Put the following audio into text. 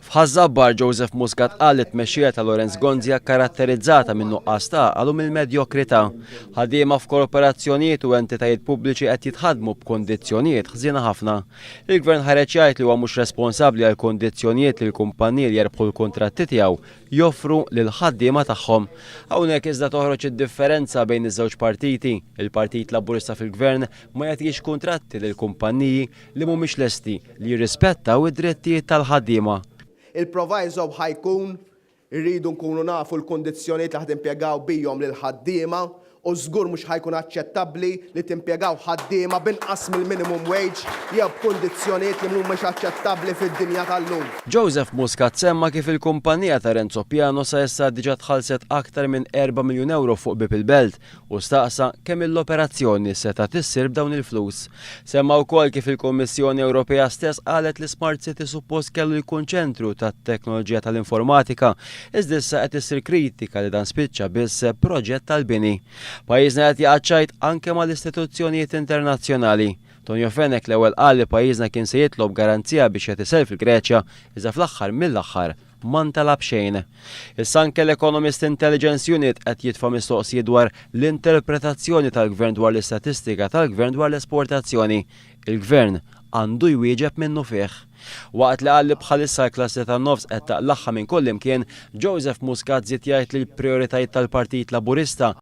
Zabbar Joseph Muscat qal li t-tmexxija ta' Lawrence Gonzi karatterizzata minn nuqqas ta' għalu mill-medjokrità. Ħaddiema f'korporazzjonijiet u entitajiet pubbliċi qed jitħaddmu b'kundizzjonijiet ħżiena ħafna. Il-Gvern ħareġ jgħid li huwa mhux responsabbli għal kundizzjonijiet li l-kumpaniji li jerbħu l-kuntratti tiegħu joffru lill-ħaddiema tagħhom. Hawnhekk iżda toħroġ id-differenza bejn iż-żewġ partiti. Il-Partit Laburista fil-Gvern ma jagħtix kuntratti lill-kumpaniji li mhumiex lesti li jirrispettaw id-drittijiet tal-ħaddiema. Il-proviso ħajkun irridu nkunu nafu l-kundizzjonijiet li ħadimpjegaw bihom lill-ħaddiema u żgur mhux ħajkun aċċettabbli li timpjegaw ħaddiema b'inqas mill-minimum wage jew b'kundizzjonijiet li mhumiex aċċettabbli fid-dinja tal-lum. Joseph Muscat semma kif il-kumpanija ta' Renzo Piano sa issa diġà tħallset aktar minn 4 miljun euro fuq bib il-belt u staqsa kemm l-operazzjoni seta' tissir b'dawn il-flus. Semma wkoll kif il-Kummissjoni Ewropea stess qalet li Smart City suppost kellu jkun ċentru tat-teknoloġija tal-informatika, iżda issa qed issir kritika li dan spiċċa biss proġett tal-bini. Pajjiżna qed jaqgħad anke mal-istituzzjonijiet internazzjonali. Tonio Fenek l-ewwel qal li pajjiżna kien se jitlob garanzija biex qed isel fil-Greċja, iżda fl-aħħar mill-aħħar ma ntalab xejn. Issa anke l-Economist Intelligence Unit qed jitfa' mistoqsijiet dwar l-interpretazzjoni tal-Gvern dwar l-istatistika tal-Gvern dwar l-esportazzjoni. Il-Gvern għandu jwieġeb minnu fih. Waqt li qal li bħalissa l-klassi tan-nofs qed taqlaħħa minn kull imkien, Joseph Muscat żied jgħid li l-prijoritajiet tal-Partit Laburista